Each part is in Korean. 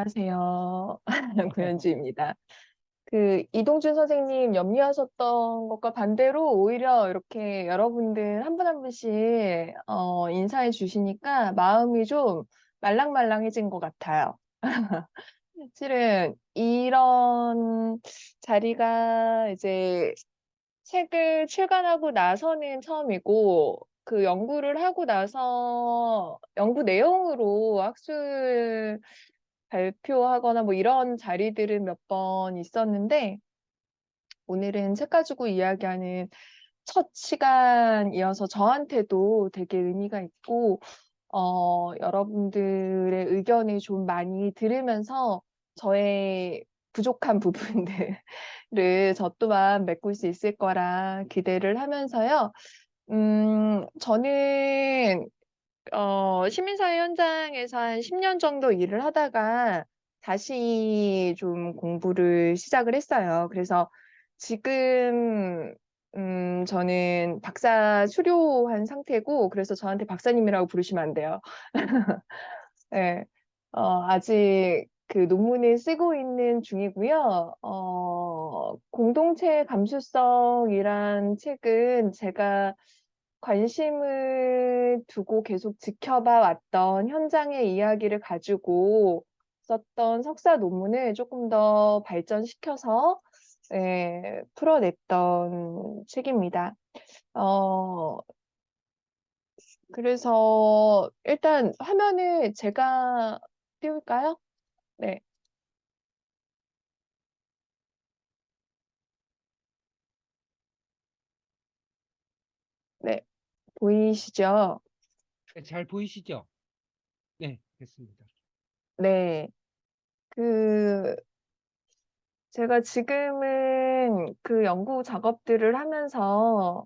안녕하세요. 고현주입니다. 이동준 선생님 염려하셨던 것과 반대로 오히려 이렇게 여러분들 한 분 한 분씩 인사해 주시니까 마음이 좀 말랑말랑해진 것 같아요. 실은 이런 자리가 이제 책을 출간하고 나서는 처음이고, 그 연구를 하고 나서 연구 내용으로 학술 발표하거나 뭐 이런 자리들은 몇 번 있었는데, 오늘은 책 가지고 이야기하는 첫 시간이어서 저한테도 되게 의미가 있고, 여러분들의 의견을 좀 많이 들으면서 저의 부족한 부분들을 저 또한 메꿀 수 있을 거라 기대를 하면서요. 저는 시민사회 현장에서 한 10년 정도 일을 하다가 다시 좀 공부를 시작을 했어요. 그래서 지금 저는 박사 수료한 상태고, 그래서 저한테 박사님이라고 부르시면 안 돼요. 네. 아직 그 논문을 쓰고 있는 중이고요. 공동체 감수성이란 책은 제가 관심을 두고 계속 지켜봐 왔던 현장의 이야기를 가지고 썼던 석사 논문을 조금 더 발전시켜서 풀어냈던 책입니다. 어, 그래서 일단 화면을 제가 띄울까요? 네, 네, 보이시죠? 네, 잘 보이시죠? 네, 됐습니다. 네, 그 제가 지금은 그 연구 작업들을 하면서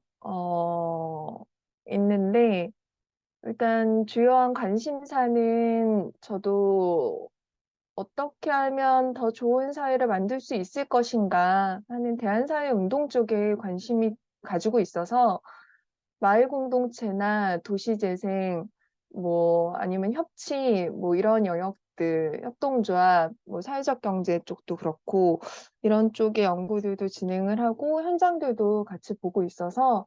있는데, 일단 주요한 관심사는 저도 어떻게 하면 더 좋은 사회를 만들 수 있을 것인가 하는 대한사회 운동 쪽에 관심이 가지고 있어서, 마을 공동체나 도시재생, 뭐 아니면 협치, 뭐 이런 영역들, 협동조합, 뭐 사회적 경제 쪽도 그렇고 이런 쪽의 연구들도 진행을 하고 현장들도 같이 보고 있어서,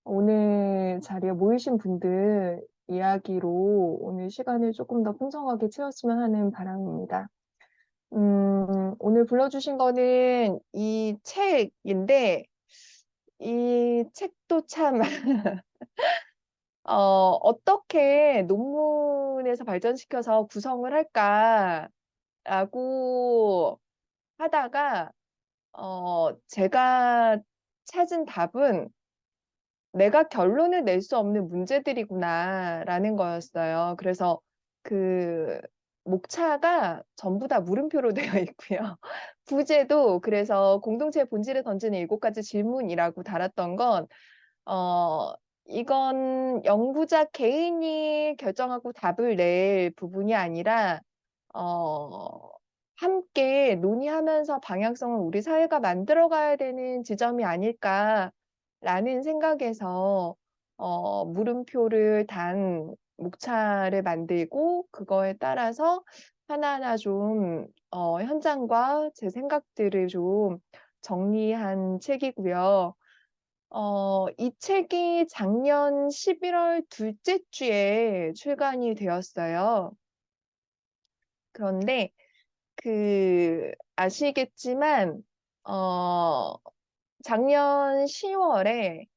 오늘 자리에 모이신 분들 이야기로 오늘 시간을 조금 더 풍성하게 채웠으면 하는 바람입니다. 오늘 불러주신 거는 이 책인데, 이 책도 참 어떻게 논문에서 발전시켜서 구성을 할까라고 하다가, 제가 찾은 답은 내가 결론을 낼 수 없는 문제들이구나라는 거였어요. 그래서 그 목차가 전부 다 물음표로 되어 있고요. 부제도 그래서 공동체의 본질에 던지는 7가지 질문이라고 달았던 건, 어, 이건 연구자 개인이 결정하고 답을 낼 부분이 아니라, 어, 함께 논의하면서 방향성을 우리 사회가 만들어가야 되는 지점이 아닐까라는 생각에서, 물음표를 단 목차를 만들고, 그거에 따라서 하나하나 좀, 현장과 제 생각들을 좀 정리한 책이고요. 이 책이 작년 11월 둘째 주에 출간이 되었어요. 그런데 아시겠지만, 어, 작년 10월에,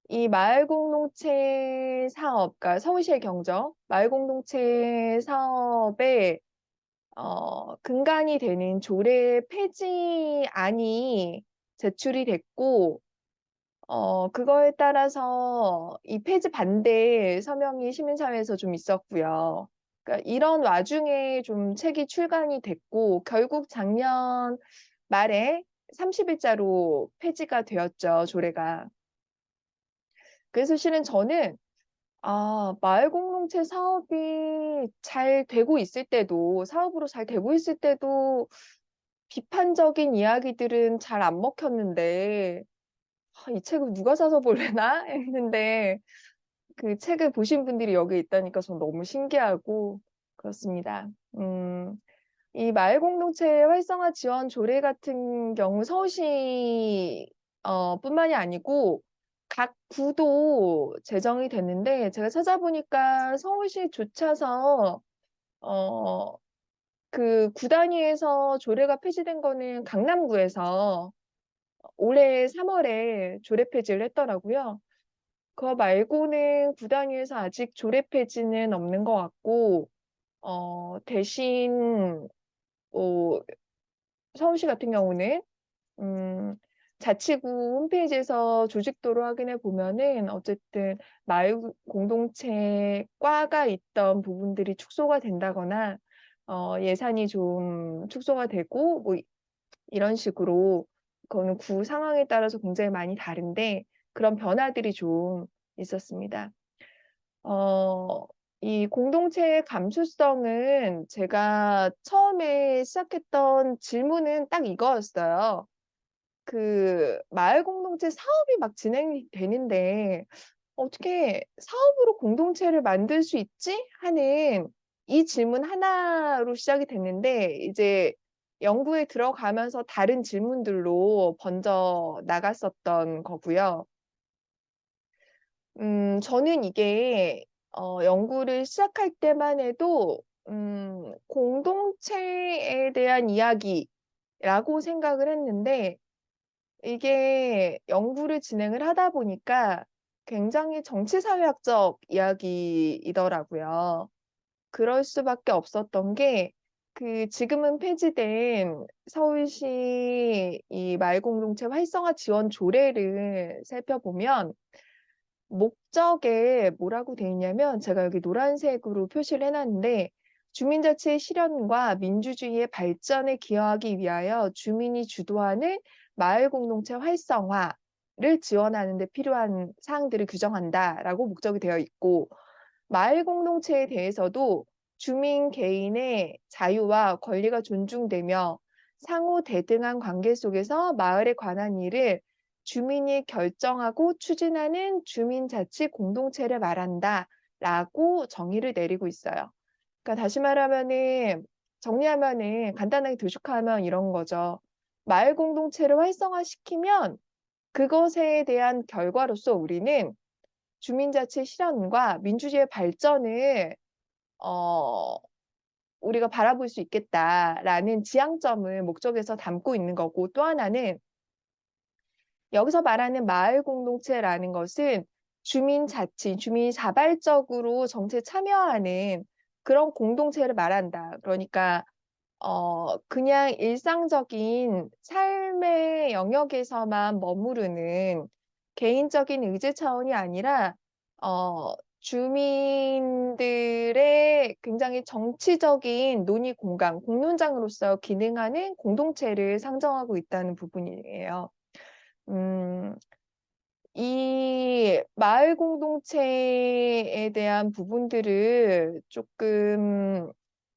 이 마을 공동체 사업, 그러니까 서울시의 경정, 마을 공동체 사업에, 근간이 되는 조례 폐지안이 제출이 됐고, 그거에 따라서 이 폐지 반대 서명이 시민사회에서 좀 있었고요. 그러니까 이런 와중에 좀 책이 출간이 됐고, 결국 작년 말에 30일자로 폐지가 되었죠, 조례가. 그래서 실은 저는, 마을 공동체 사업이 잘 되고 있을 때도, 사업으로 잘 되고 있을 때도 비판적인 이야기들은 잘 안 먹혔는데, 이 책을 누가 사서 볼래나 했는데, 그 책을 보신 분들이 여기 있다니까 전 너무 신기하고, 그렇습니다. 이 마을 공동체 활성화 지원 조례 같은 경우 서울시 뿐만이 아니고 각 구도 제정이 됐는데 제가 찾아보니까 서울시조차서 어, 그 구 단위에서 조례가 폐지된 거는 강남구에서 올해 3월에 조례 폐지를 했더라고요. 그거 말고는 구 단위에서 아직 조례 폐지는 없는 것 같고, 대신, 뭐, 서울시 같은 경우는, 음, 자치구 홈페이지에서 조직도로 확인해 보면은, 어쨌든, 마을 공동체 과가 있던 부분들이 축소가 된다거나, 예산이 좀 축소가 되고, 뭐, 이런 식으로, 그거는 구 상황에 따라서 굉장히 많이 다른데, 그런 변화들이 좀 있었습니다. 어, 이 공동체의 감수성은 제가 처음에 시작했던 질문은 딱 이거였어요. 그 마을 공동체 사업이 막 진행이 되는데 어떻게 사업으로 공동체를 만들 수 있지? 하는 이 질문 하나로 시작이 됐는데 이제 연구에 들어가면서 다른 질문들로 번져 나갔었던 거고요. 저는 이게 연구를 시작할 때만 해도 공동체에 대한 이야기라고 생각을 했는데 이게 연구를 진행을 하다 보니까 굉장히 정치사회학적 이야기이더라고요. 그럴 수밖에 없었던 게 그 지금은 폐지된 서울시 이 마을공동체 활성화 지원 조례를 살펴보면 목적에 뭐라고 돼 있냐면 제가 여기 노란색으로 표시를 해놨는데 주민자치의 실현과 민주주의의 발전에 기여하기 위하여 주민이 주도하는 마을 공동체 활성화를 지원하는 데 필요한 사항들을 규정한다라고 목적이 되어 있고 마을 공동체에 대해서도 주민 개인의 자유와 권리가 존중되며 상호 대등한 관계 속에서 마을에 관한 일을 주민이 결정하고 추진하는 주민자치 공동체를 말한다라고 정의를 내리고 있어요. 그러니까 다시 말하면은 정리하면은 간단하게 도식하면 이런 거죠. 마을 공동체를 활성화시키면 그것에 대한 결과로서 우리는 주민자치 실현과 민주주의 발전을 어, 우리가 바라볼 수 있겠다라는 지향점을 목적에서 담고 있는 거고 또 하나는 여기서 말하는 마을 공동체라는 것은 주민 자치, 주민이 자발적으로 정치에 참여하는 그런 공동체를 말한다. 그러니까 그냥 일상적인 삶의 영역에서만 머무르는 개인적인 의제 차원이 아니라, 주민들의 굉장히 정치적인 논의 공간, 공론장으로서 기능하는 공동체를 상정하고 있다는 부분이에요. 음, 이 마을 공동체에 대한 부분들을 조금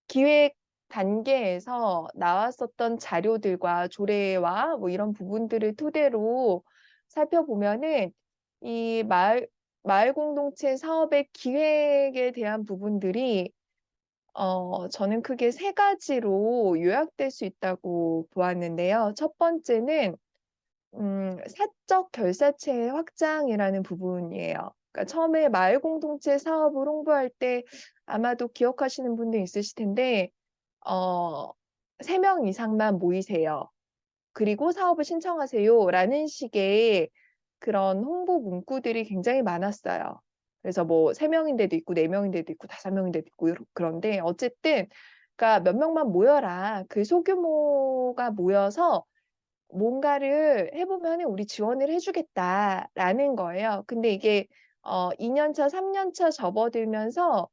기획 단계에서 나왔었던 자료들과 조례와 뭐 이런 부분들을 토대로 살펴보면은 이 마을 공동체 사업의 기획에 대한 부분들이 저는 크게 세 가지로 요약될 수 있다고 보았는데요. 첫 번째는 사적 결사체의 확장이라는 부분이에요. 그러니까 처음에 마을 공동체 사업을 홍보할 때 아마도 기억하시는 분도 있으실 텐데, 어, 3명 이상만 모이세요. 그리고 사업을 신청하세요. 라는 식의 그런 홍보 문구들이 굉장히 많았어요. 그래서 뭐 3명인데도 있고 4명인데도 있고 5명인데도 있고 그런데 어쨌든 그러니까 몇 명만 모여라. 그 소규모가 모여서 뭔가를 해보면 우리 지원을 해주겠다라는 거예요. 근데 이게 2년 차, 3년 차 접어들면서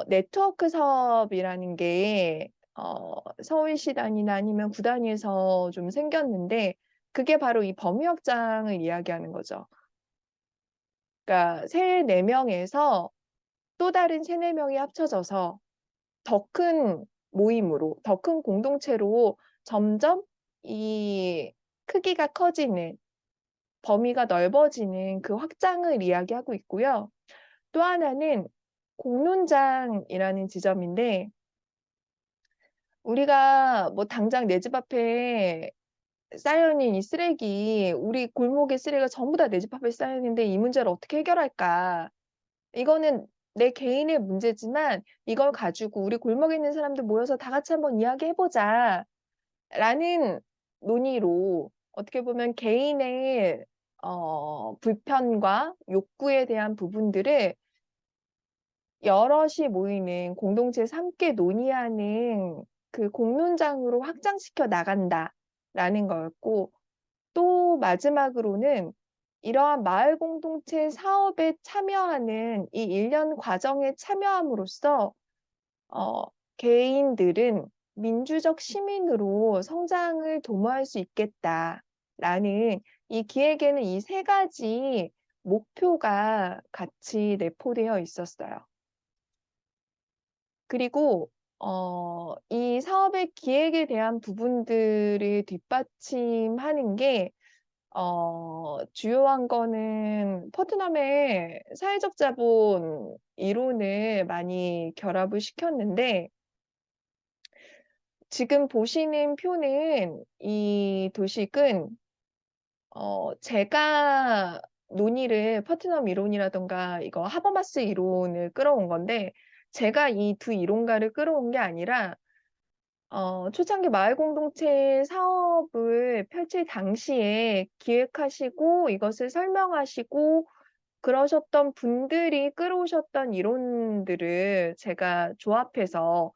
네트워크 사업이라는 게 서울시 단위나 아니면 구 단위에서 좀 생겼는데 그게 바로 이 범위 확장을 이야기하는 거죠. 그러니까 세, 네 명에서 또 다른 세네 명이 합쳐져서 더 큰 모임으로, 더 큰 공동체로 점점 이 크기가 커지는, 범위가 넓어지는 그 확장을 이야기하고 있고요. 또 하나는 공론장이라는 지점인데, 우리가 뭐 당장 내 집 앞에 쌓여있는 이 쓰레기, 우리 골목의 쓰레기가 전부 다 내 집 앞에 쌓여있는데 이 문제를 어떻게 해결할까? 이거는 내 개인의 문제지만 이걸 가지고 우리 골목에 있는 사람들 모여서 다 같이 한번 이야기해보자. 라는 논의로 어떻게 보면 개인의 불편과 욕구에 대한 부분들을 여럿이 모이는 공동체에서 함께 논의하는 그 공론장으로 확장시켜 나간다라는 거였고, 또 마지막으로는 이러한 마을 공동체 사업에 참여하는 이 일련 과정에 참여함으로써 어, 개인들은 민주적 시민으로 성장을 도모할 수 있겠다라는 이 기획에는 이 세 가지 목표가 같이 내포되어 있었어요. 그리고 이 사업의 기획에 대한 부분들을 뒷받침하는 게 주요한 거는 포트넘의 사회적 자본 이론을 많이 결합을 시켰는데, 지금 보시는 표는 이 도식은 제가 논의를 퍼트넘 이론이라던가 이거 하버마스 이론을 끌어온 건데, 제가 이 두 이론가를 끌어온 게 아니라 초창기 마을 공동체 사업을 펼칠 당시에 기획하시고 이것을 설명하시고 그러셨던 분들이 끌어오셨던 이론들을 제가 조합해서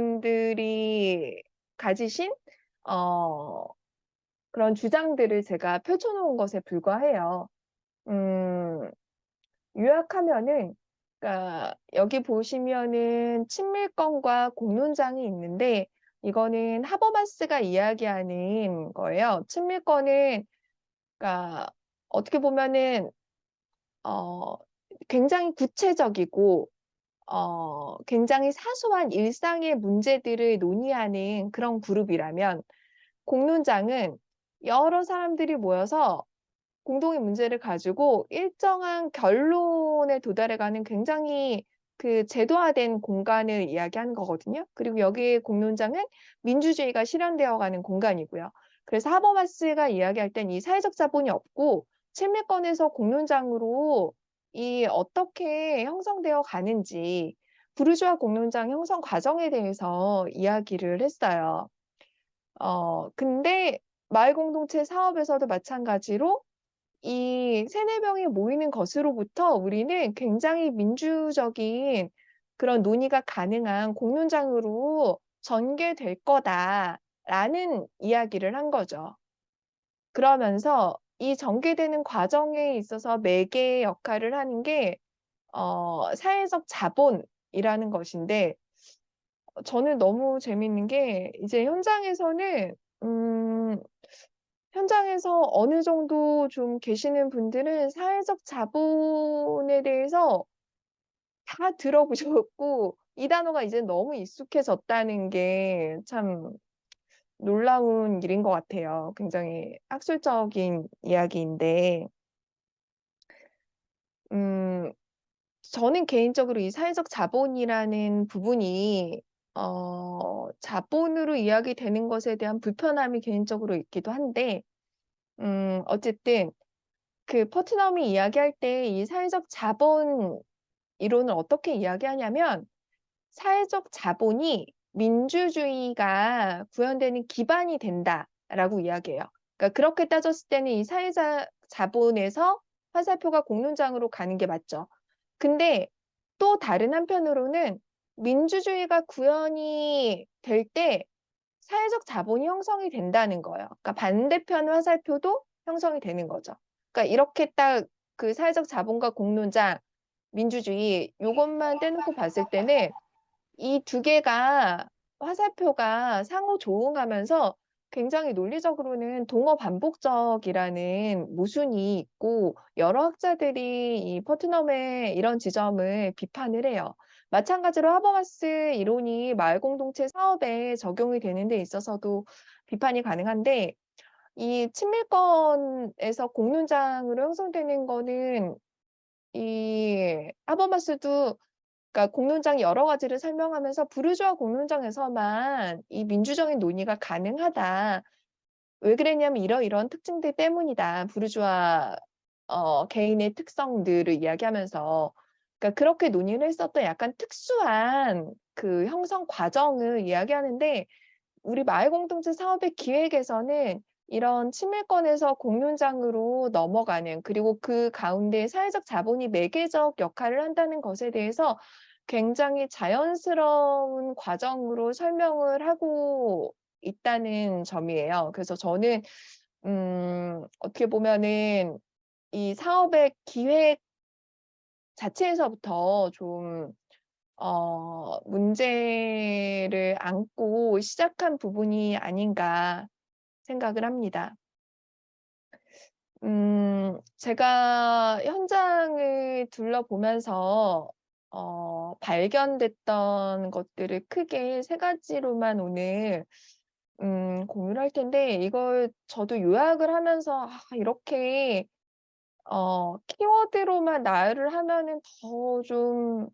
그분들이 가지신 어, 그런 주장들을 제가 펼쳐놓은 것에 불과해요. 음, 요약하면은, 그러니까 여기 보시면은 친밀권과 공론장이 있는데, 이거는 하버마스가 이야기하는 거예요. 친밀권은, 그러니까 어떻게 보면은 어, 굉장히 구체적이고 굉장히 사소한 일상의 문제들을 논의하는 그런 그룹이라면, 공론장은 여러 사람들이 모여서 공동의 문제를 가지고 일정한 결론에 도달해가는 굉장히 그 제도화된 공간을 이야기하는 거거든요. 그리고 여기에 공론장은 민주주의가 실현되어 가는 공간이고요. 그래서 하버마스가 이야기할 땐 이 사회적 자본이 없고 친밀권에서 공론장으로 이 어떻게 형성되어 가는지 부르주아 공론장 형성 과정에 대해서 이야기를 했어요. 근데 마을 공동체 사업에서도 마찬가지로 이 세네 명이 모이는 것으로부터 우리는 굉장히 민주적인 그런 논의가 가능한 공론장으로 전개될 거다라는 이야기를 한 거죠. 그러면서 이 전개되는 과정에 있어서 매개 역할을 하는 게 사회적 자본이라는 것인데, 저는 너무 재밌는 게 이제 음, 현장에서 어느 정도 좀 계시는 분들은 사회적 자본에 대해서 다 들어보셨고, 이 단어가 이제 너무 익숙해졌다는 게 참 놀라운 일인 것 같아요. 굉장히 학술적인 이야기인데, 음, 저는 개인적으로 이 사회적 자본이라는 부분이, 자본으로 이야기되는 것에 대한 불편함이 개인적으로 있기도 한데, 어쨌든, 그 포트넘이 이야기할 때 이 사회적 자본 이론을 어떻게 이야기하냐면, 사회적 자본이 민주주의가 구현되는 기반이 된다라고 이야기해요. 그러니까 그렇게 따졌을 때는 이 사회적 자본에서 화살표가 공론장으로 가는 게 맞죠. 근데 또 다른 한편으로는 민주주의가 구현이 될 때 사회적 자본이 형성이 된다는 거예요. 그러니까 반대편 화살표도 형성이 되는 거죠. 그러니까 이렇게 딱 그 사회적 자본과 공론장, 민주주의 요것만 떼놓고 봤을 때는 이 두 개가 화살표가 상호조응하면서 굉장히 논리적으로는 동어 반복적이라는 모순이 있고, 여러 학자들이 이 포트넘의 이런 지점을 비판을 해요. 마찬가지로 하버마스 이론이 마을 공동체 사업에 적용이 되는 데 있어서도 비판이 가능한데, 이 친밀권에서 공론장으로 형성되는 거는 이 하버마스도 그러니까 공론장 여러 가지를 설명하면서 부르주아 공론장에서만 이 민주적인 논의가 가능하다. 왜 그랬냐면 이러이러한 특징들 때문이다. 부르주아 개인의 특성들을 이야기하면서 그러니까 그렇게 논의를 했었던 약간 특수한 그 형성 과정을 이야기하는데 우리 마을공동체 사업의 기획에서는 이런 친밀권에서 공론장으로 넘어가는 그리고 그 가운데 사회적 자본이 매개적 역할을 한다는 것에 대해서 굉장히 자연스러운 과정으로 설명을 하고 있다는 점이에요. 그래서 저는 어떻게 보면은 이 사업의 기획 자체에서부터 좀 문제를 안고 시작한 부분이 아닌가 생각을 합니다. 제가 현장을 둘러보면서 발견됐던 것들을 크게 세 가지로만 오늘 공유를 할 텐데 이걸 저도 요약을 하면서 '아 이렇게 키워드로만 나열을 하면은 더 좀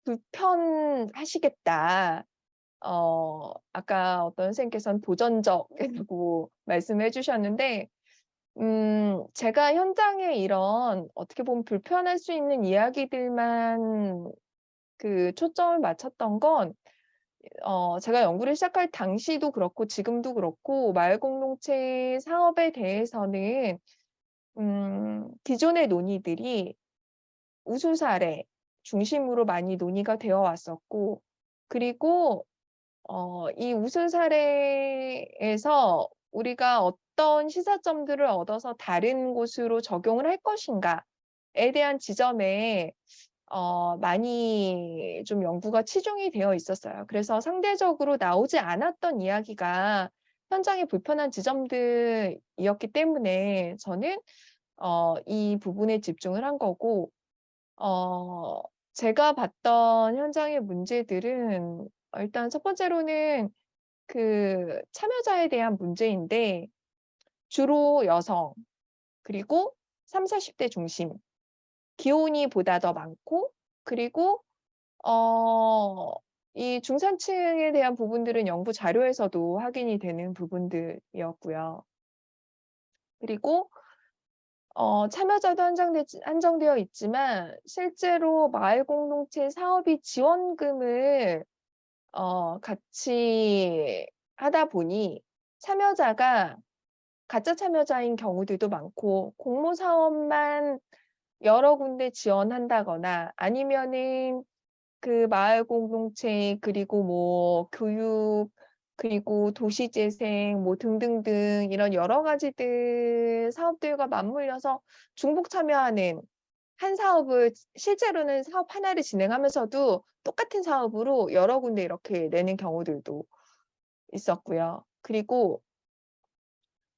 불편하시겠다.' 아까 어떤 선생님께서는 도전적이라고 말씀해 주셨는데 제가 현장에 이런 어떻게 보면 불편할 수 있는 이야기들만 그 초점을 맞췄던 건 제가 연구를 시작할 당시도 그렇고 지금도 그렇고 마을 공동체 사업에 대해서는 기존의 논의들이 우수 사례 중심으로 많이 논의가 되어 왔었고 그리고 이 우수 사례에서 우리가 어떤 시사점들을 얻어서 다른 곳으로 적용을 할 것인가에 대한 지점에 많이 좀 연구가 치중이 되어 있었어요. 그래서 상대적으로 나오지 않았던 이야기가 현장의 불편한 지점들이었기 때문에 저는 이 부분에 집중을 한 거고 어 제가 봤던 현장의 문제들은 일단 첫 번째로는 그 참여자에 대한 문제인데 주로 여성 그리고 30-40대 중심 기혼이 보다 더 많고 그리고 어 이 중산층에 대한 부분들은 연구 자료에서도 확인이 되는 부분들이었고요. 그리고 참여자도 한정되어 있지만 실제로 마을 공동체 사업이 지원금을 같이 하다 보니 참여자가 가짜 참여자인 경우들도 많고 공모 사업만 여러 군데 지원한다거나 아니면은 그 마을 공동체 그리고 뭐 교육 그리고 도시 재생 뭐 등등등 이런 여러 가지들 사업들과 맞물려서 중복 참여하는 한 사업을 실제로는 사업 하나를 진행하면서도 똑같은 사업으로 여러 군데 이렇게 내는 경우들도 있었고요. 그리고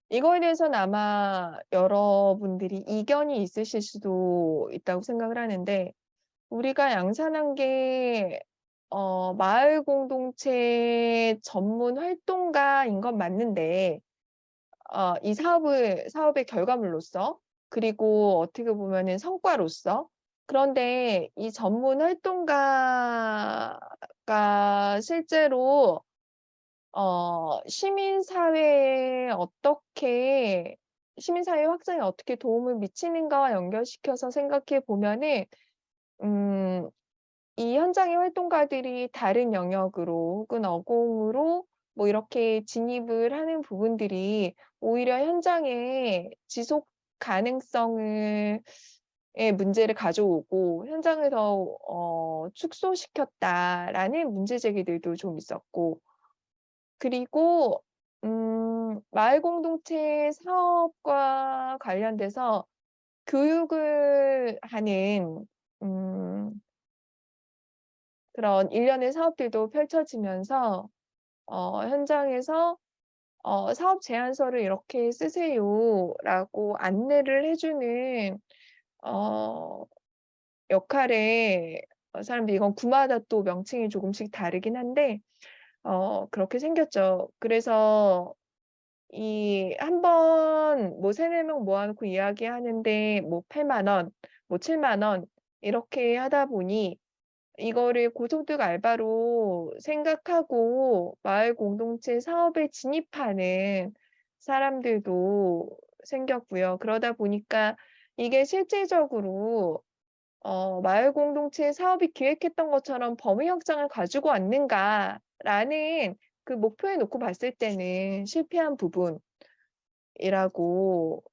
이거에 대해서는 아마 여러분들이 이견이 있으실 수도 있다고 생각을 하는데 우리가 양산한 게 마을 공동체 전문 활동가인 건 맞는데 이 사업의 결과물로서 그리고 어떻게 보면은 성과로서 그런데 이 전문 활동가가 실제로 시민사회에 어떻게 시민사회 확장에 어떻게 도움을 미치는가와 연결시켜서 생각해 보면은 음 이 현장의 활동가들이 다른 영역으로 혹은 어공으로 뭐 이렇게 진입을 하는 부분들이 오히려 현장의 지속 가능성을 의 문제를 가져오고 '현장을 더 축소시켰다.'라는 문제 제기들도 좀 있었고 그리고 마을 공동체 사업과 관련돼서 교육을 하는 음 그런 일련의 사업들도 펼쳐지면서 현장에서 "사업 제안서를 이렇게 쓰세요."라고 안내를 해 주는 어 역할에 사람들이 이건 구마다 또 명칭이 조금씩 다르긴 한데 그렇게 생겼죠. 그래서 이 한 번 뭐 3-4명 모아 놓고 이야기하는데 뭐 8만 원 뭐 7만 원 이렇게 하다 보니 이거를 고소득 알바로 생각하고 마을 공동체 사업에 진입하는 사람들도 생겼고요. 그러다 보니까 이게 실질적으로 마을 공동체 사업이 기획했던 것처럼 범위 확장을 가지고 왔는가라는 그 목표에 놓고 봤을 때는 실패한 부분이라고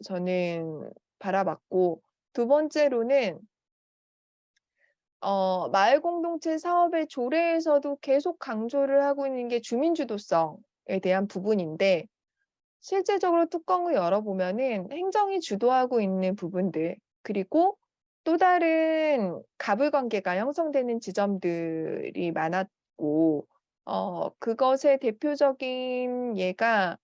저는 바라봤고, 두 번째로는 마을 공동체 사업의 조례에서도 계속 강조를 하고 있는 게 주민주도성에 대한 부분인데, 실제적으로 뚜껑을 열어보면은 행정이 주도하고 있는 부분들, 그리고 또 다른 가불관계가 형성되는 지점들이 많았고, 그것의 대표적인 예가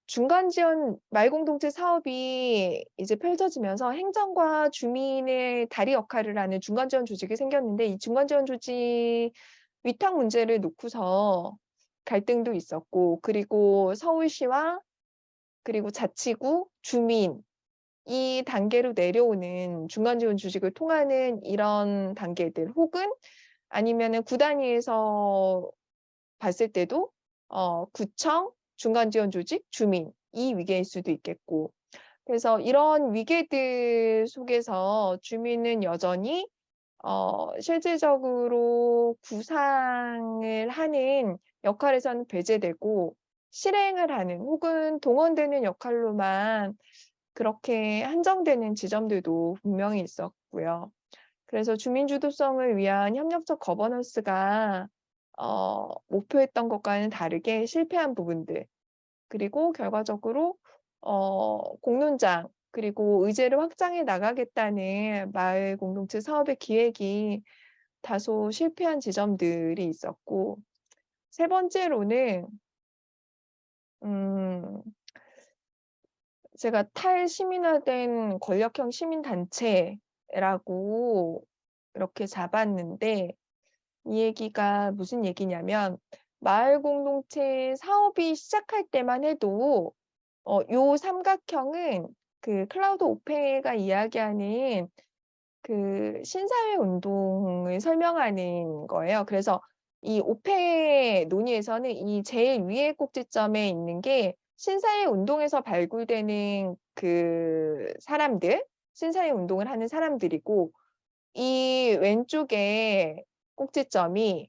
중간 지원 마을공동체 사업이 이제 펼쳐지면서 행정과 주민의 다리 역할을 하는 중간 지원 조직이 생겼는데, 이 중간 지원 조직 위탁 문제를 놓고서 갈등도 있었고, 그리고 서울시와 그리고 자치구, 주민 이 단계로 내려오는 중간 지원 조직을 통하는 이런 단계들, 혹은 아니면은 구 단위에서 봤을 때도 구청, 중간 지원 조직, 주민 이 위계일 수도 있겠고, 그래서 이런 위계들 속에서 주민은 여전히 실질적으로 구상을 하는 역할에서는 배제되고 실행을 하는 혹은 동원되는 역할로만 그렇게 한정되는 지점들도 분명히 있었고요. 그래서 주민주도성을 위한 협력적 거버넌스가 목표했던 것과는 다르게 실패한 부분들, 그리고 결과적으로 공론장 그리고 의제를 확장해 나가겠다는 마을 공동체 사업의 기획이 다소 실패한 지점들이 있었고, 세 번째로는 음 제가 탈시민화된 권력형 시민단체라고 이렇게 잡았는데, 이 얘기가 무슨 얘기냐면 마을 공동체 사업이 시작할 때만 해도 요 삼각형은 그 클라우드 오페가 이야기하는 그 신사회 운동을 설명하는 거예요. 그래서 이 오페 논의에서는 이 제일 위에 꼭지점에 있는 게 신사회 운동에서 발굴되는 그 사람들, 신사회 운동을 하는 사람들이고, 이 왼쪽에 꼭지점이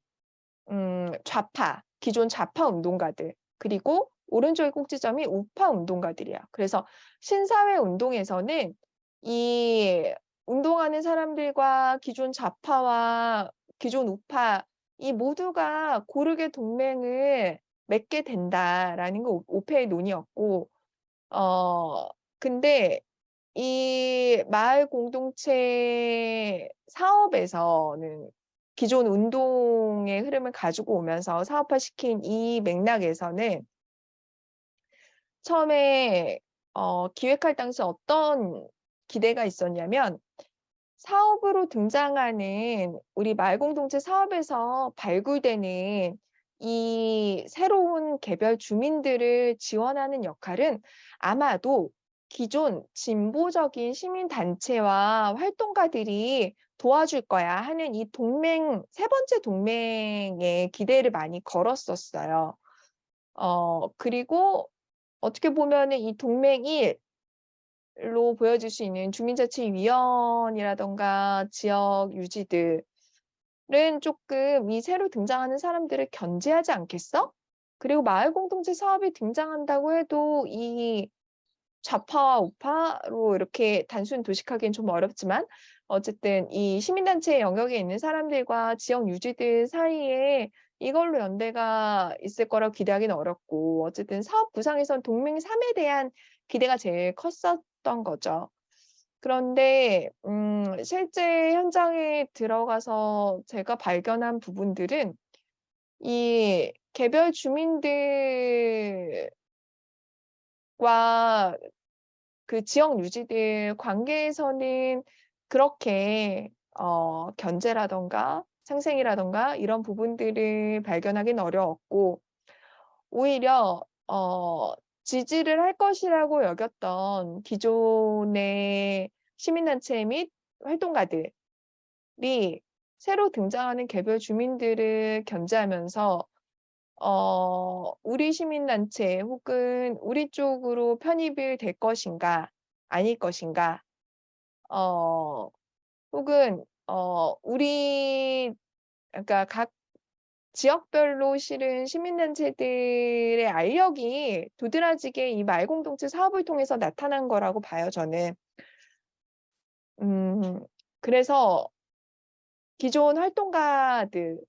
좌파, 기존 좌파 운동가들, 그리고 오른쪽의 꼭지점이 우파 운동가들이야. 그래서 신사회 운동에서는 이 운동하는 사람들과 기존 좌파와 기존 우파 이 모두가 고르게 동맹을 맺게 된다라는 게 오페의 논의였고, 어 근데 이 마을 공동체 사업에서는 기존 운동의 흐름을 가지고 오면서 사업화시킨 이 맥락에서는 처음에 기획할 당시 어떤 기대가 있었냐면, 사업으로 등장하는 우리 마을 공동체 사업에서 발굴되는 이 새로운 개별 주민들을 지원하는 역할은 아마도 기존 진보적인 시민단체와 활동가들이 도와줄 거야 하는 이 동맹, 세 번째 동맹에 기대를 많이 걸었었어요. 그리고 어떻게 보면은 이 동맹이 로 보여질 수 있는 주민자치위원이라든가 지역 유지들은 조금 '이 새로 등장하는 사람들을 견제하지 않겠어?' 그리고 마을 공동체 사업이 등장한다고 해도 이 좌파와 우파로 이렇게 단순 도식하기는 좀 어렵지만, 어쨌든 이 시민단체 영역에 있는 사람들과 지역 유지들 사이에 이걸로 연대가 있을 거라고 기대하기는 어렵고, 어쨌든 사업 구상에선 동맹 3에 대한 기대가 제일 컸었던 거죠. 그런데 실제 현장에 들어가서 제가 발견한 부분들은 이 개별 주민들과 그 지역 유지들 관계에서는 그렇게 견제라든가 상생이라든가 이런 부분들을 발견하기는 어려웠고, 오히려 지지를 할 것이라고 여겼던 기존의 시민단체 및 활동가들이 새로 등장하는 개별 주민들을 견제하면서 우리 시민단체 혹은 우리 쪽으로 편입이 될 것인가 아닐 것인가 어 혹은 우리 그러니까 각 지역별로 실은 시민단체들의 알력이 도드라지게 이 마을공동체 사업을 통해서 나타난 거라고 봐요, 저는. 음 그래서 기존 활동가들,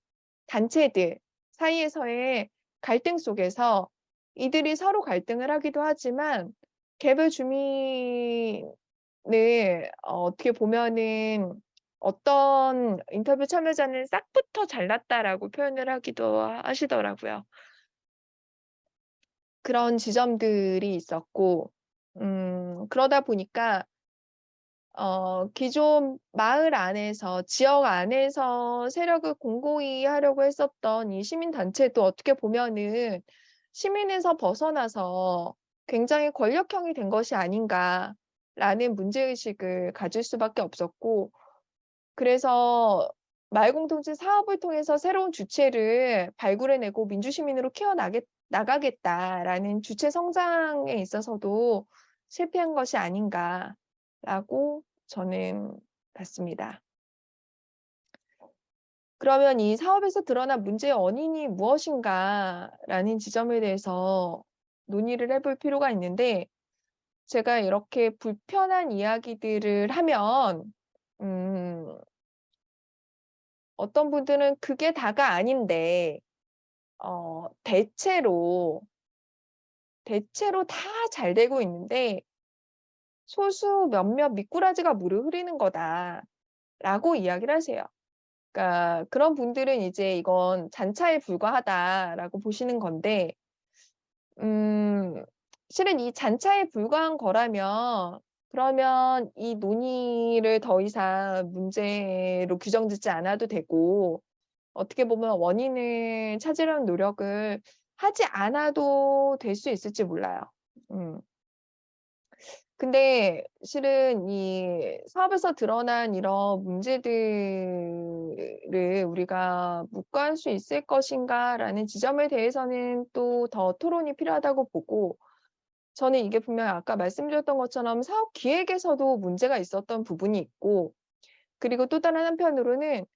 단체들 사이에서의 갈등 속에서 이들이 서로 갈등을 하기도 하지만 개별 주민을 어떻게 보면은 어떤 인터뷰 참여자는 "싹부터 잘났다."라고 표현을 하기도 하시더라고요. 그런 지점들이 있었고 그러다 보니까 기존 마을 안에서 지역 안에서 세력을 공고히 하려고 했었던 이 시민단체도 어떻게 보면은 '시민에서 벗어나서 굉장히 권력형이 된 것이 아닌가.'라는 문제의식을 가질 수밖에 없었고 그래서 마을공동체 사업을 통해서 새로운 주체를 발굴해 내고 민주시민으로 나가겠다라는 주체 성장에 있어서도 실패한 것이 아닌가라고 저는 봤습니다. 그러면 이 사업에서 드러난 문제의 원인이 무엇인가라는 지점에 대해서 논의를 해볼 필요가 있는데 제가 이렇게 불편한 이야기들을 하면 음 어떤 분들은 그게 다가 아닌데 대체로 다 잘 되고 있는데 소수 몇몇 미꾸라지가 물을 흐리는 거다라고 이야기를 하세요. 그러니까 그런 분들은 이제 '이건 잔차에 불과하다.'라고 보시는 건데 음 실은 이 잔차에 불과한 거라면 그러면 이 논의를 더 이상 문제로 규정짓지 않아도 되고 어떻게 보면 원인을 찾으려는 노력을 하지 않아도 될 수 있을지 몰라요. 음. 근데 실은 이 사업에서 드러난 이런 문제들을 우리가 묵과할 수 있을 것인가라는 지점에 대해서는 또 더 토론이 필요하다고 보고 저는 이게 분명히 아까 말씀드렸던 것처럼 사업 기획에서도 문제가 있었던 부분이 있고 그리고 또 다른 한편으로는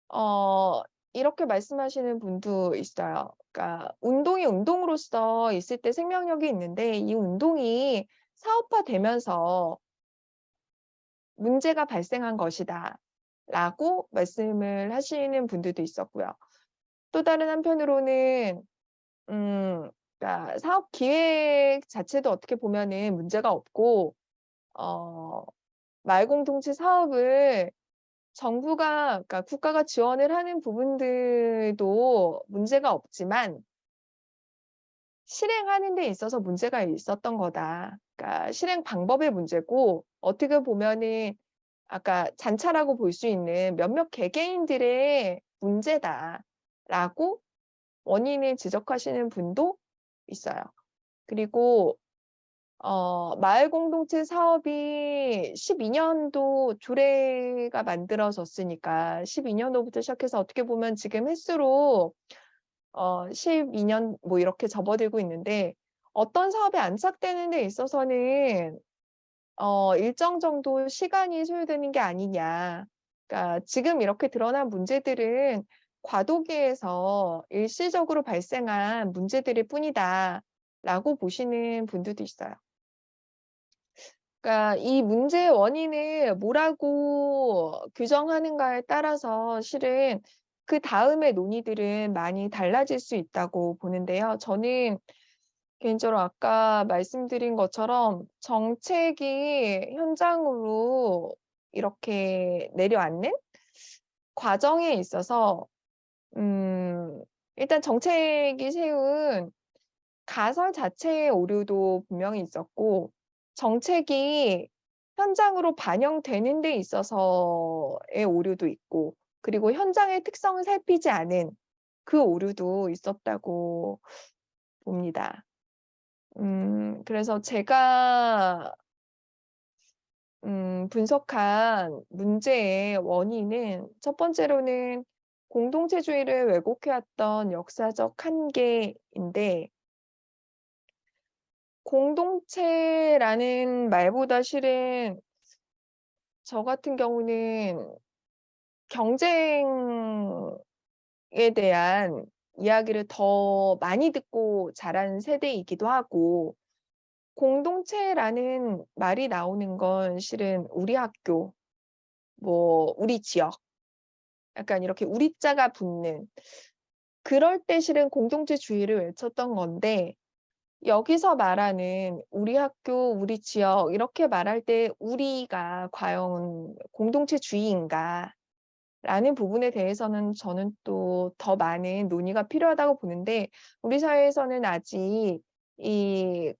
어 이렇게 말씀하시는 분도 있어요. 그러니까 운동이 운동으로서 있을 때 생명력이 있는데 이 운동이 사업화되면서 "문제가 발생한 것이다."라고 말씀을 하시는 분들도 있었고요. 또 다른 한편으로는 그러니까 사업 기획 자체도 어떻게 보면은 문제가 없고 어 마을 공동체 사업을 정부가 그러니까 국가가 지원을 하는 부분들도 문제가 없지만 실행하는 데 있어서 문제가 있었던 거다. 그러니까 실행 방법의 문제고 어떻게 보면은 아까 잔차라고 볼 수 있는 몇몇 개개인들의 문제다라고 원인을 지적하시는 분도 있어요. 그리고 마을 공동체 사업이 12 년도 조례가 만들어졌으니까 12 년도부터 시작해서 어떻게 보면 지금 횟수로 12년 뭐 이렇게 접어들고 있는데 어떤 사업에 안착되는 데 있어서는 일정 정도 시간이 소요되는 게 아니냐. 그러니까 지금 이렇게 드러난 문제들은 과도기에서 일시적으로 발생한 문제들일 뿐이다라고 보시는 분들도 있어요. 그러니까 이 문제의 원인을 뭐라고 규정하는가에 따라서 실은 그다음의 논의들은 많이 달라질 수 있다고 보는데요. 저는 개인적으로 아까 말씀드린 것처럼 정책이 현장으로 이렇게 내려앉는 과정에 있어서 음 일단 정책이 세운 가설 자체의 오류도 분명히 있었고 정책이 현장으로 반영되는 데 있어서의 오류도 있고 그리고 현장의 특성을 살피지 않은 그 오류도 있었다고 봅니다. 그래서 제가 분석한 문제의 원인은 첫 번째로는 공동체주의를 왜곡해왔던 역사적 한계인데, 공동체라는 말보다 실은 저 같은 경우는 경쟁에 대한 이야기를 더 많이 듣고 자란 세대이기도 하고, 공동체라는 말이 나오는 건 실은 우리 학교, 뭐 우리 지역, 약간 이렇게 우리자가 붙는, 그럴 때 실은 공동체주의를 외쳤던 건데, 여기서 말하는 우리 학교, 우리 지역 이렇게 말할 때 우리가 과연 공동체주의인가? 라는 부분에 대해서는 저는 또 더 많은 논의가 필요하다고 보는데, 우리 사회에서는 아직 이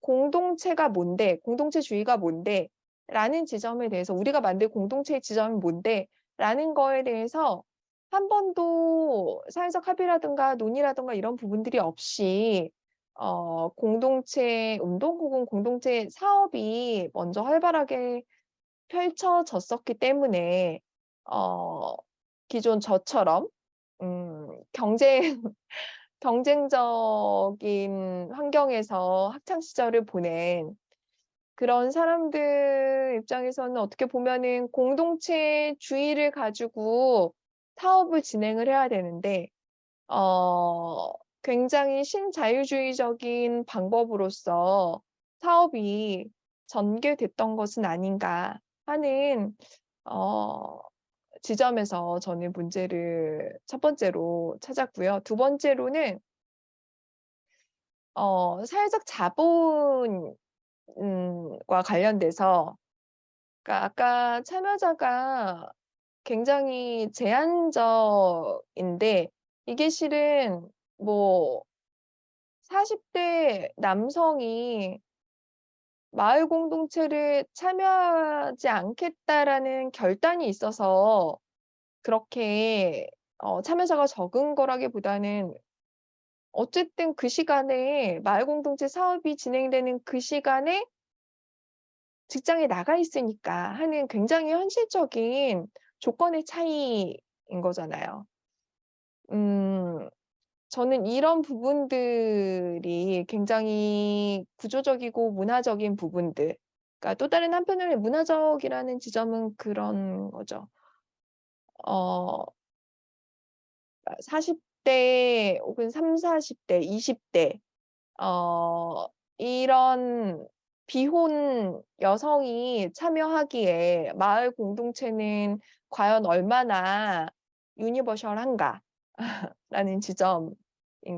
공동체가 뭔데, 공동체주의가 뭔데, 라는 지점에 대해서 우리가 만든 공동체의 지점이 뭔데, 라는 거에 대해서 한 번도 사회적 합의라든가 논의라든가 이런 부분들이 없이 공동체 운동 혹은 공동체 사업이 먼저 활발하게 펼쳐졌었기 때문에 어, 기존 저처럼 경쟁 경쟁적인 환경에서 학창 시절을 보낸 그런 사람들 입장에서는 어떻게 보면은 공동체주의를 가지고 사업을 진행을 해야 되는데 어 굉장히 신자유주의적인 방법으로서 사업이 전개됐던 것은 아닌가 하는 어 지점에서 저는 문제를 첫 번째로 찾았고요. 두 번째로는 사회적 자본 과 관련돼서, 그러니까 아까 참여자가 굉장히 제한적인데, 이게 실은 뭐 40대 남성이 마을 공동체를 참여하지 않겠다라는 결단이 있어서 그렇게 참여자가 적은 거라기보다는, 어쨌든 그 시간에 마을 공동체 사업이 진행되는 그 시간에 직장에 나가 있으니까 하는 굉장히 현실적인 조건의 차이인 거잖아요. 음 저는 이런 부분들이 굉장히 구조적이고 문화적인 부분들, 그러니까 또 다른 한편으로는 문화적이라는 지점은 그런 거죠. 어 40대 혹은 30-40 대, 20대 어 이런 비혼 여성이 참여하기에 마을 공동체는 과연 얼마나 유니버셜한가 라는 지점인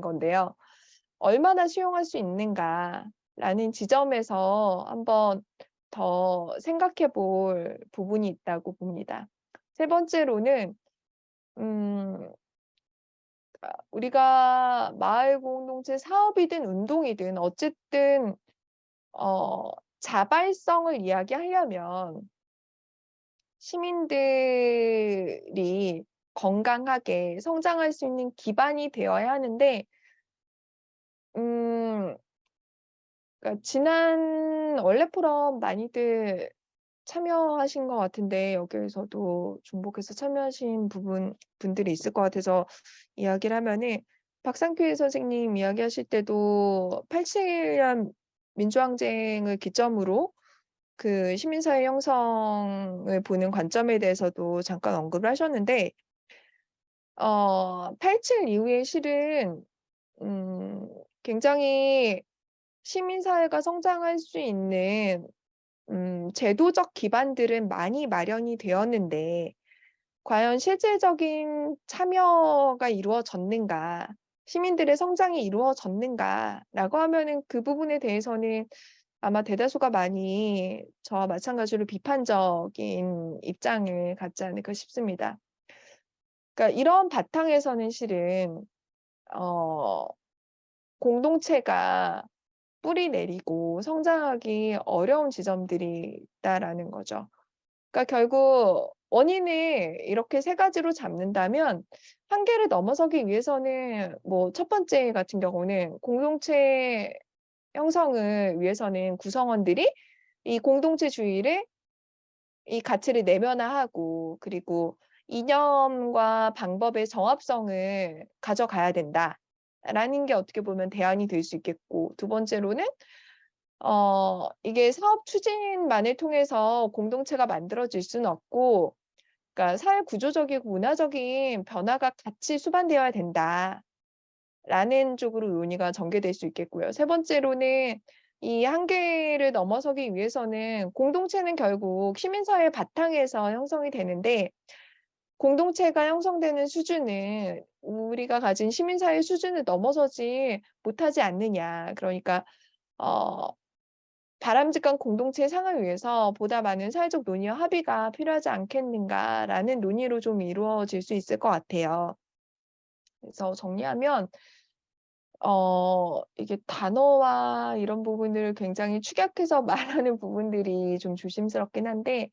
건데요. 얼마나 수용할 수 있는가라는 지점에서 한번 더 생각해 볼 부분이 있다고 봅니다. 세 번째로는 음 우리가 마을 공동체 사업이든 운동이든 어쨌든 자발성을 이야기하려면 시민들이 건강하게 성장할 수 있는 기반이 되어야 하는데, 음 그러니까 지난 원래 포럼 많이들 참여하신 것 같은데, 여기에서도 중복해서 참여하신 분들이 있을 것 같아서 이야기를 하면은, 박상규 선생님 이야기하실 때도 87년 민주항쟁을 기점으로 그 시민사회 형성을 보는 관점에 대해서도 잠깐 언급을 하셨는데, 87 이후에 실은 굉장히 시민사회가 성장할 수 있는 제도적 기반들은 많이 마련이 되었는데, 과연 실질적인 참여가 이루어졌는가, 시민들의 성장이 이루어졌는가라고 하면은 그 부분에 대해서는 아마 대다수가 많이 저와 마찬가지로 비판적인 입장을 갖지 않을까 싶습니다. 그러니까 이런 바탕에서는 실은 어 공동체가 뿌리 내리고 성장하기 어려운 지점들이 있다라는 거죠. 그러니까 결국 원인을 이렇게 세 가지로 잡는다면, 한계를 넘어서기 위해서는 뭐 첫 번째 같은 경우는 공동체 형성을 위해서는 구성원들이 이 공동체주의를 이 가치를 내면화하고 그리고 이념과 방법의 정합성을 가져가야 된다라는 게 어떻게 보면 대안이 될 수 있겠고 두 번째로는 이게 사업 추진만을 통해서 공동체가 만들어질 수는 없고 그러니까 사회 구조적이고 문화적인 변화가 같이 수반되어야 된다라는 쪽으로 논의가 전개될 수 있겠고요. 세 번째로는 이 한계를 넘어서기 위해서는 공동체는 결국 시민사회 바탕에서 형성이 되는데 공동체가 형성되는 수준은 우리가 가진 시민사회 수준을 넘어서지 못하지 않느냐. 그러니까 어 바람직한 공동체 상을 위해서 보다 많은 사회적 논의와 합의가 필요하지 않겠는가라는 논의로 좀 이루어질 수 있을 것 같아요. 그래서 정리하면 이게 단어와 이런 부분을 굉장히 축약해서 말하는 부분들이 좀 조심스럽긴 한데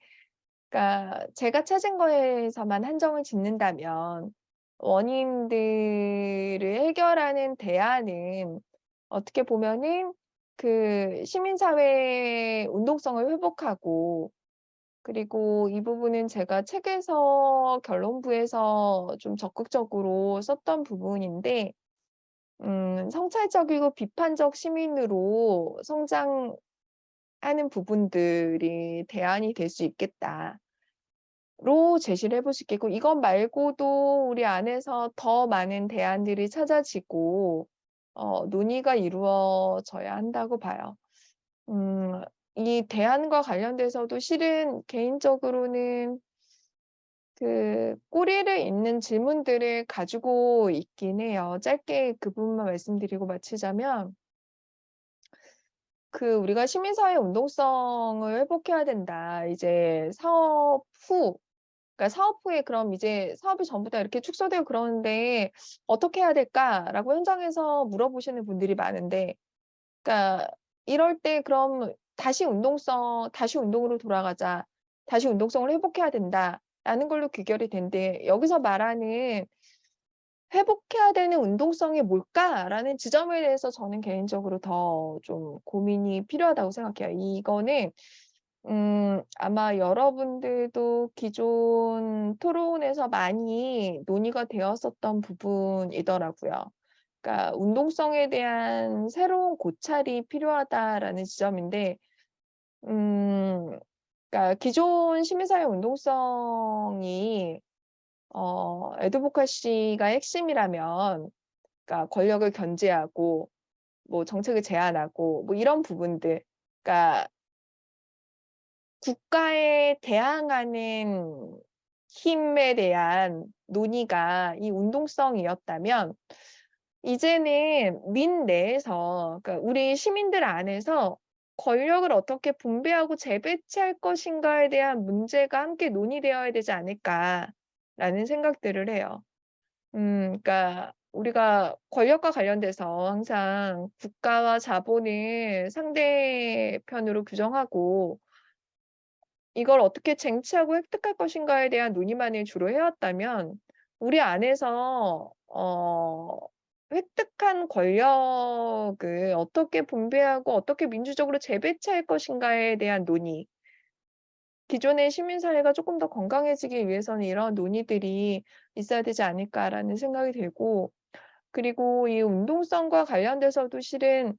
그러니까 제가 찾은 거에서만 한정을 짓는다면 원인들을 해결하는 대안은 어떻게 보면은 그 시민사회의 운동성을 회복하고 그리고 이 부분은 제가 책에서 결론부에서 좀 적극적으로 썼던 부분인데 성찰적이고 비판적 시민으로 성장하는 부분들이 대안이 될 수 있겠다. 로 제시를 해볼 수 있겠고 이것 말고도 우리 안에서 더 많은 대안들이 찾아지고 논의가 이루어져야 한다고 봐요. 음 이 대안과 관련돼서도 실은 개인적으로는 그 꼬리를 잇는 질문들을 가지고 있긴 해요. 짧게 그 부분만 말씀드리고 마치자면 우리가 시민사회 운동성을 회복해야 된다. 이제 사업 후 그러니까 사업 후에 그럼 이제 사업이 전부 다 이렇게 축소되고 그러는데 "어떻게 해야 될까?"라고 현장에서 물어보시는 분들이 많은데 그러니까 이럴 때 그럼 "다시 운동으로 돌아가자. 다시 운동성을 회복해야 된다."라는 걸로 귀결이 된데 여기서 말하는 '회복해야 되는 운동성이 뭘까?'라는 지점에 대해서 저는 개인적으로 더 좀 고민이 필요하다고 생각해요. 이거는 아마 여러분들도 기존 토론에서 많이 논의가 되었었던 부분이더라고요. 그러니까 "운동성에 대한 새로운 고찰이 필요하다."라는 지점인데 음 그러니까 기존 시민사회 운동성이 애드보카시가 핵심이라면 그러니까 권력을 견제하고 뭐 정책을 제안하고 뭐 이런 부분들 그러니까 국가에 대항하는 힘에 대한 논의가 이 운동성이었다면 이제는 민내에서 그러니까 우리 시민들 안에서 '권력을 어떻게 분배하고 재배치할 것인가.'에 대한 문제가 함께 논의되어야 되지 않을까라는 생각들을 해요. 그러니까 우리가 권력과 관련돼서 항상 국가와 자본을 상대편으로 규정하고 이걸 어떻게 쟁취하고 획득할 것인가에 대한 논의만을 주로 해 왔다면 우리 안에서 획득한 권력을 어떻게 분배하고 어떻게 민주적으로 재배치할 것인가에 대한 논의 기존의 시민사회가 쪼끔 더 건강해지기 위해서는 이런 논의들이 있어야 되지 않을까라는 생각이 들고 그리고 이 운동성과 관련돼서도 실은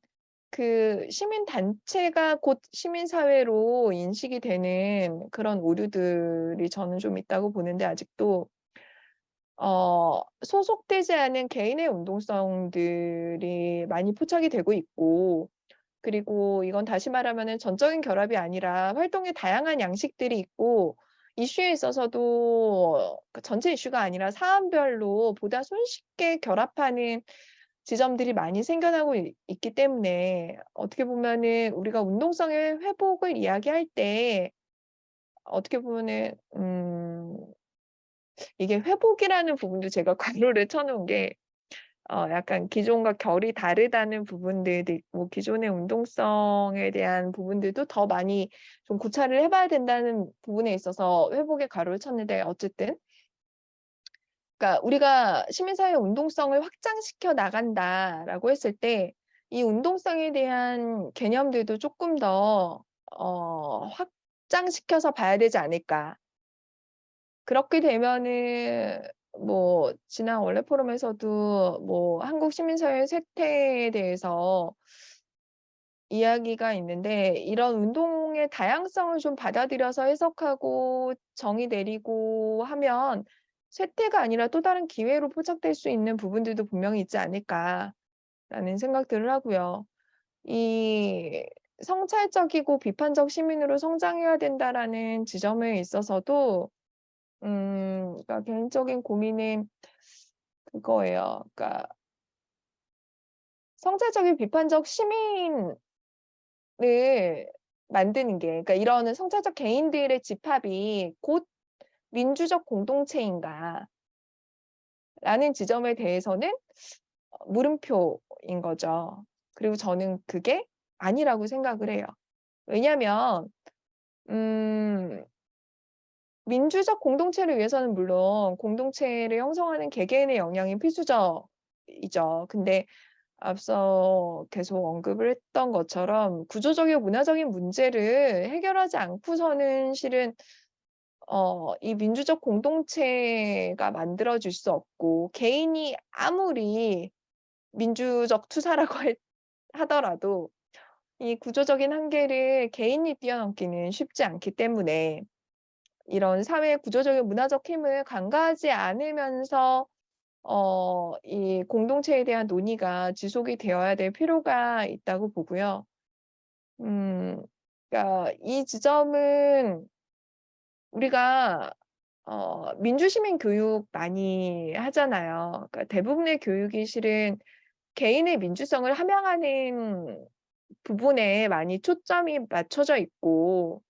시민단체가 곧 시민사회로 인식이 되는 그런 오류들이 저는 좀 있다고 보는데 아직도 소속되지 않은 개인의 운동성들이 많이 포착이 되고 있고 그리고 이건 다시 말하면은 전적인 결합이 아니라 활동의 다양한 양식들이 있고 이슈에 있어서도 전체 이슈가 아니라 사안별로 보다 손쉽게 결합하는 지점들이 많이 생겨나고 있기 때문에 어떻게 보면은 우리가 운동성의 회복을 이야기할 때 어떻게 보면은 이게 회복이라는 부분도 제가 괄호를 쳐 놓은 게 약간 기존과 결이 다르다는 부분들도 있고 기존의 운동성에 대한 부분들도 더 많이 좀 고찰을 해 봐야 된다는 부분에 있어서 회복에 가로를 쳤는데 어쨌든 그러니까 우리가 '시민사회 운동성을 확장시켜 나간다.'라고 했을 때 이 운동성에 대한 개념들도 쪼끔 더 확장시켜서 봐야 되지 않을까. 그렇게 되면은 뭐 지난 원래 포럼에서도 뭐 한국 시민사회 쇠퇴에 대해서 이야기가 있는데 이런 운동의 다양성을 좀 받아들여서 해석하고 정의 내리고 하면 쇠퇴가 아니라 또 다른 기회로 포착될 수 있는 부분들도 분명히 있지 않을까라는 생각들을 하고요. 이 성찰적이고 비판적 시민으로 성장해야 된다라는 지점에 있어서도 그러니까 개인적인 고민은 그거예요. 그러니까 성찰적인 비판적 시민을 만드는 게 그러니까 이런 성찰적 개인들의 집합이 곧 민주적 공동체인가라는 지점에 대해서는 물음표인 거죠. 그리고 저는 그게 아니라고 생각을 해요. 왜냐하면 민주적 공동체를 위해서는 물론 공동체를 형성하는 개개인의 역량이 필수적이죠. 근데 앞서 계속 언급을 했던 것처럼 구조적이고 문화적인 문제를 해결하지 않고서는 실은 이 민주적 공동체가 만들어질 수 없고 개인이 아무리 민주적 투사라고 하더라도 이 구조적인 한계를 개인이 뛰어넘기는 쉽지 않기 때문에 이런 사회의 구조적인 문화적 힘을 간과하지 않으면서 이 공동체에 대한 논의가 지속이 되어야 될 필요가 있다고 보고요. 그러니까 이 지점은 우리가 민주시민 교육 많이 하잖아요. 그러니까 대부분의 교육이 실은 개인의 민주성을 함양하는 부분에 많이 초점이 맞춰져 있고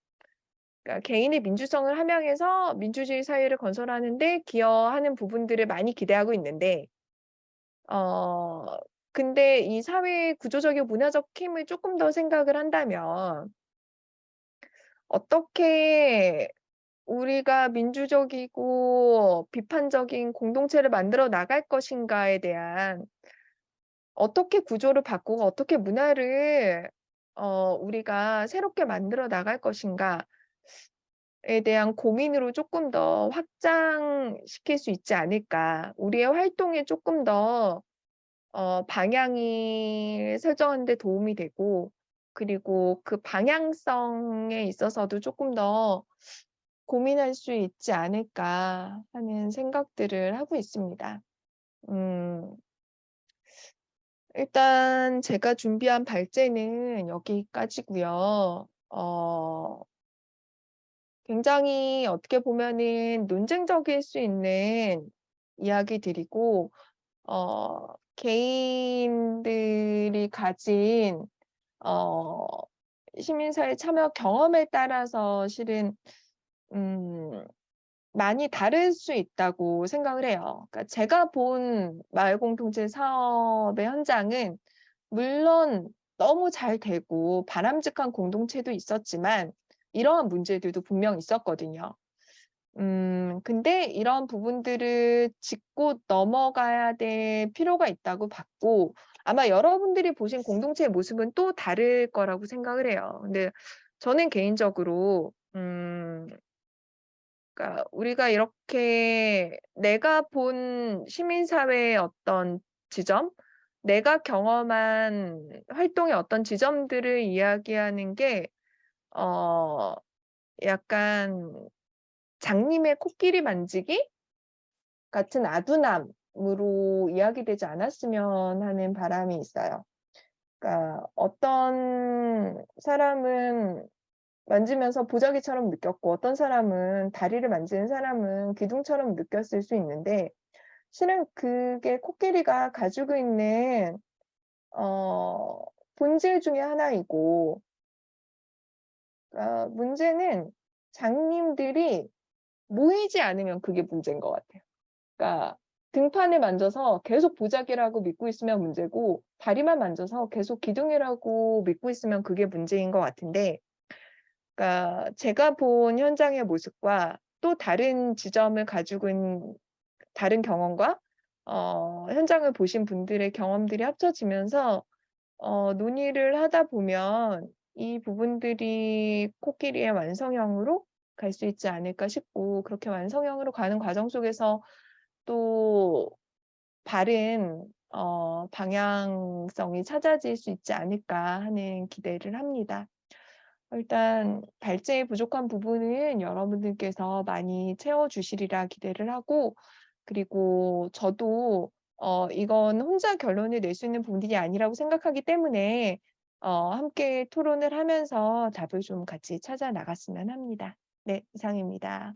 그러니까 개인의 민주성을 함양해서 민주주의 사회를 건설하는 데 기여하는 부분들을 많이 기대하고 있는데 어 근데 이 사회의 구조적이고 문화적 힘을 쪼끔 더 생각을 한다면 어떻게 우리가 민주적이고 비판적인 공동체를 만들어 나갈 것인가에 대한 어떻게 구조를 바꾸고 어떻게 문화를 우리가 새롭게 만들어 나갈 것인가에 대한 고민으로 쪼끔 더 확장시킬 수 있지 않을까. 우리의 활동에 쪼끔 더 방향이 설정하는 데 도움이 되고 그리고 그 방향성에 있어서도 쪼끔 더 고민할 수 있지 않을까 하는 생각들을 하고 있습니다. 음 일단 제가 준비한 발제는 여기까지고요. 굉장히 어떻게 보면은 논쟁적일 수 있는 이야기들이고 개인들이 가진 어 시민사회 참여 경험에 따라서 실은 음 많이 다를 수 있다고 생각을 해요. 그러니까 제가 본 마을 공동체 사업의 현장은 물론 너무 잘 되고 바람직한 공동체도 있었지만 이러한 문제들도 분명 있었거든요. 근데 이런 부분들을 짚고 넘어가야 될 필요가 있다고 봤고 아마 여러분들이 보신 공동체의 모습은 또 다를 거라고 생각을 해요. 근데 저는 개인적으로 그러니까 우리가 이렇게 내가 본 시민사회의 어떤 지점, 내가 경험한 활동의 어떤 지점들을 이야기하는 게 어 약간 장님의 코끼리 만지기 같은 아둔함으로 이야기되지 않았으면 하는 바람이 있어요. 그러니까 어떤 사람은 만지면서 보자기처럼 느꼈고 어떤 사람은 다리를 만지는 사람은 기둥처럼 느꼈을 수 있는데 실은 그게 코끼리가 가지고 있는 어 본질 중에 하나이고 문제는 장님들이 모이지 않으면 그게 문제인 것 같아요. 그러니까 등판을 만져서 계속 보자기라고 믿고 있으면 문제고 다리만 만져서 계속 기둥이라고 믿고 있으면 그게 문제인 것 같은데 그러니까 제가 본 현장의 모습과 또 다른 지점을 가지고 있는 다른 경험과 현장을 보신 분들의 경험들이 합쳐지면서 논의를 하다 보면 이 부분들이 코끼리의 완성형으로 갈 수 있지 않을까 싶고, 그렇게 완성형으로 가는 과정 속에서 또 바른 방향성이 찾아질 수 있지 않을까 하는 기대를 합니다. 일단 발제에 부족한 부분은 여러분들께서 많이 채워 주시리라 기대를 하고, 그리고 저도 이건 혼자 결론을 낼 수 있는 부분이 아니라고 생각하기 때문에 함께 토론을 하면서 답을 좀 같이 찾아 나갔으면 합니다. 네, 이상입니다.